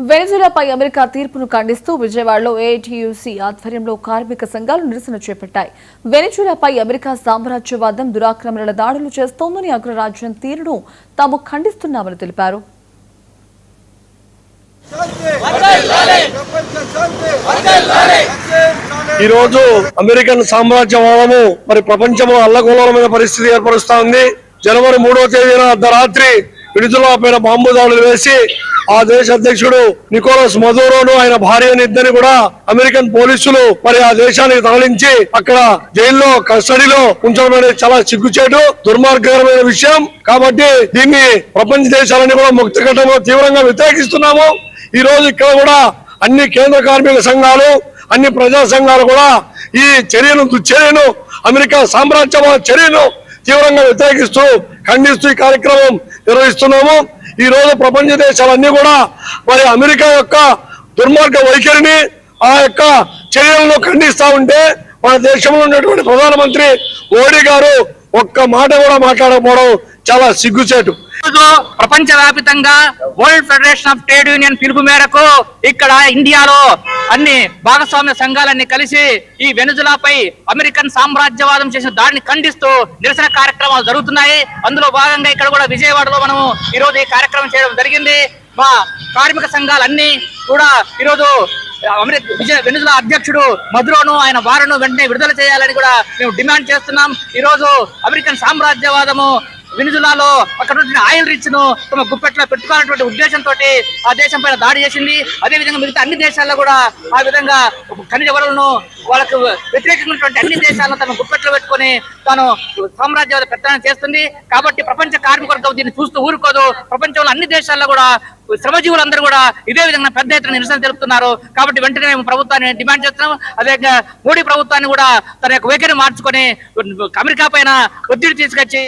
వెనిజులాపై America తీర్పును ఖండిస్తూ విజయవాడలో ఏఐటీయూసీ ఆధ్వర్యంలో కార్మిక సంఘాలు నిరసన చేపట్టాయి. వెనిజులాపై అమెరికా సామ్రాజ్యవాదం దురాక్రమణల దాడులు చేస్తోందని అగ్రరాజ్యం తీరును తాము ఖండిస్తున్నామని తెలిపారు. ఈ రోజు అమెరికన్ సామ్రాజ్యవాదము మరి ప్రపంచంలో అల్లకల్లోలమైన పరిస్థితి ఏర్పరుస్తా ఉంది. జనవరి 3వ తేదీన అర్ధరాత్రి వెనిజులా పైన బాంబు దాడులు వేసి ఆ దేశ అధ్యక్షుడు నికోలస్ మదూరోను ఆయన భార్యని ఇద్దరిని కూడా అమెరికన్ పోలీసులు మరి ఆ దేశానికి తరలించి అక్కడ జైల్లో కస్టడీలో ఉంచడం అనేది చాలా సిగ్గుచేటు దుర్మార్గకరమైన విషయం. కాబట్టి దీన్ని ప్రపంచ దేశాలన్నీ కూడా ముక్త ఘట్టంలో తీవ్రంగా వ్యతిరేకిస్తున్నాము. ఈ రోజు ఇక్కడ కూడా అన్ని కేంద్ర కార్మిక సంఘాలు అన్ని ప్రజా సంఘాలు కూడా ఈ చర్యను అమెరికా సామ్రాజ్యవాద చర్యను తీవ్రంగా వ్యతిరేకిస్తూ ఖండిస్తూ ఈ కార్యక్రమం నిర్వహిస్తున్నాము. ఈ రోజు ప్రపంచ దేశాలన్నీ కూడా మరి అమెరికా యొక్క దుర్మార్గ వైఖరిని ఆ యొక్క చర్యలను ఖండిస్తా ఉంటే మన దేశంలో ఉన్నటువంటి ప్రధానమంత్రి మోడీ గారు ఒక్క మాట కూడా మాట్లాడకపోవడం చాలా సిగ్గుచేటు. ప్రపంచవ్యాప్తంగా world federation of trade union పిలుపు మేరకు ఇక్కడ ఇండియాలో అన్ని భాగస్వామ్య సంఘాలన్నీ కలిసి ఈ వెనిజులాపై అమెరికన్ సామ్రాజ్యవాదం చేసిన దాడిని ఖండిస్తూ నిరసన కార్యక్రమాలు జరుగుతున్నాయి. అందులో భాగంగా ఇక్కడ కూడా విజయవాడలో మనము ఈ రోజు ఈ కార్యక్రమం చేయడం జరిగింది. మా కార్మిక సంఘాలన్నీ కూడా ఈరోజు వెనిజులా అధ్యక్షుడు మదురోను ఆయన భార్యను వెంటనే విడుదల చేయాలని కూడా మేము డిమాండ్ చేస్తున్నాం. ఈ రోజు అమెరికన్ సామ్రాజ్యవాదము వెనిజులాలో అక్కడ ఆయిల్ రిచ్ ను తమ గుప్పెట్లో పెట్టుకోవాలన్నటువంటి ఉద్దేశంతో ఆ దేశం పైన దాడి చేసింది. అదేవిధంగా మిగతా అన్ని దేశాల్లో కూడా ఆ విధంగా ఖనిజ వనరులను వాళ్ళకు వ్యతిరేకమైనటువంటి అన్ని దేశాలను తమ గుప్పెట్లో పెట్టుకొని తాను సామ్రాజ్యవాద పెత్తనం చేస్తుంది. కాబట్టి ప్రపంచ కార్మిక వర్గం దీన్ని చూస్తూ ఊరుకోదు. ప్రపంచంలో అన్ని దేశాల్లో కూడా శ్రమజీవులందరూ కూడా ఇదే విధంగా పెద్ద ఎత్తున నిరసన తెలుపుతున్నారు. కాబట్టి వెంటనే మేము ప్రభుత్వాన్ని డిమాండ్ చేస్తున్నాం. అదేవిధంగా మోడీ ప్రభుత్వాన్ని కూడా తన యొక్క వైఖరి మార్చుకొని అమెరికా పైన ఒత్తిడి తీసుకొచ్చి